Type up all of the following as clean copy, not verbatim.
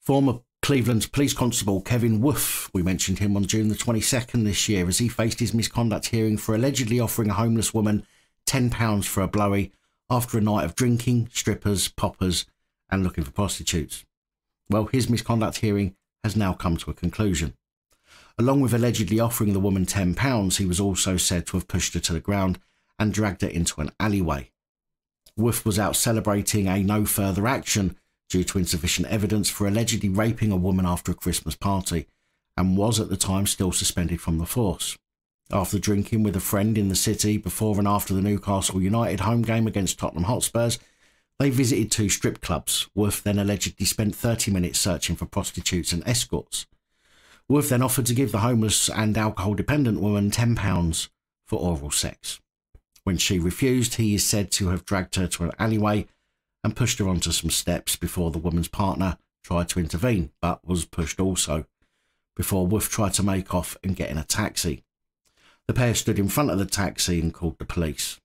Former Cleveland Police Constable Kevin Woof, we mentioned him on June the 22nd this year as he faced his misconduct hearing for allegedly offering a homeless woman £10 for a blowy after a night of drinking, strippers, poppers and looking for prostitutes. Well, his misconduct hearing has now come to a conclusion. Along with allegedly offering the woman £10, he was also said to have pushed her to the ground and dragged her into an alleyway. Woof was out celebrating a no further action due to insufficient evidence for allegedly raping a woman after a Christmas party, and was at the time still suspended from the force. After drinking with a friend in the city before and after the Newcastle United home game against Tottenham Hotspurs, they visited 2 strip clubs. Woof then allegedly spent 30 minutes searching for prostitutes and escorts. Woof then offered to give the homeless and alcohol-dependent woman £10 for oral sex. When she refused, he is said to have dragged her to an alleyway and pushed her onto some steps before the woman's partner tried to intervene, but was pushed also, before Woof tried to make off and get in a taxi. The pair stood in front of the taxi and called the police.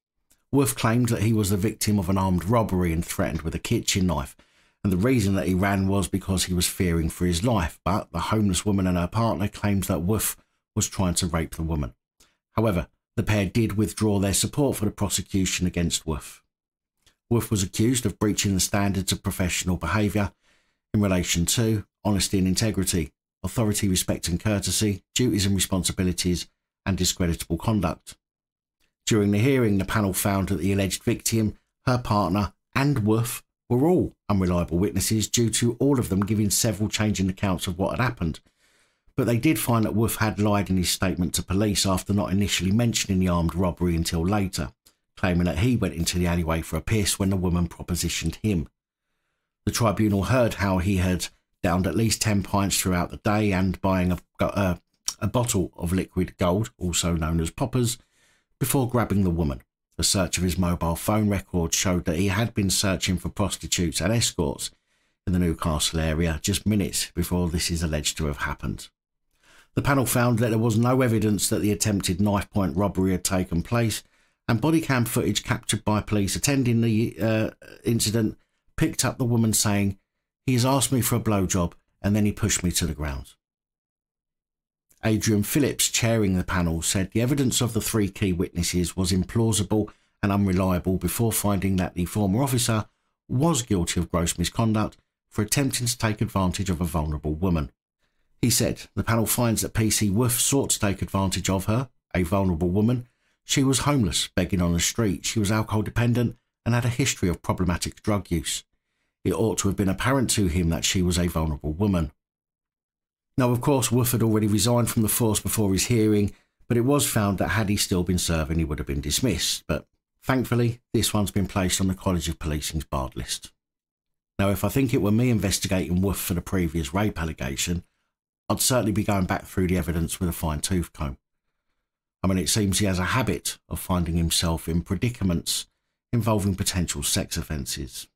Woof claimed that he was the victim of an armed robbery and threatened with a kitchen knife, and the reason that he ran was because he was fearing for his life, but the homeless woman and her partner claimed that Woof was trying to rape the woman. However, the pair did withdraw their support for the prosecution against Woof. Woof was accused of breaching the standards of professional behaviour in relation to honesty and integrity, authority, respect and courtesy, duties and responsibilities, and discreditable conduct. During the hearing, the panel found that the alleged victim, her partner, and Woof were all unreliable witnesses due to all of them giving several changing accounts of what had happened. But they did find that Woof had lied in his statement to police after not initially mentioning the armed robbery until later, claiming that he went into the alleyway for a piss when the woman propositioned him. The tribunal heard how he had downed at least 10 pints throughout the day and buying a bottle of liquid gold, also known as poppers, before grabbing the woman. A search of his mobile phone record showed that he had been searching for prostitutes and escorts in the Newcastle area just minutes before this is alleged to have happened. The panel found that there was no evidence that the attempted knife-point robbery had taken place, and body cam footage captured by police attending the incident picked up the woman saying, "He has asked me for a blowjob and then he pushed me to the ground." Adrian Phillips, chairing the panel, said the evidence of the 3 key witnesses was implausible and unreliable before finding that the former officer was guilty of gross misconduct for attempting to take advantage of a vulnerable woman. He said the panel finds that PC Woof sought to take advantage of her, a vulnerable woman. She was homeless, begging on the street. She was alcohol dependent and had a history of problematic drug use. It ought to have been apparent to him that she was a vulnerable woman. Now, of course, Woof had already resigned from the force before his hearing, but it was found that had he still been serving, he would have been dismissed. But thankfully, this one's been placed on the College of Policing's barred list. Now, if I think it were me investigating Woof for the previous rape allegation, I'd certainly be going back through the evidence with a fine-tooth comb. I mean, it seems he has a habit of finding himself in predicaments involving potential sex offences.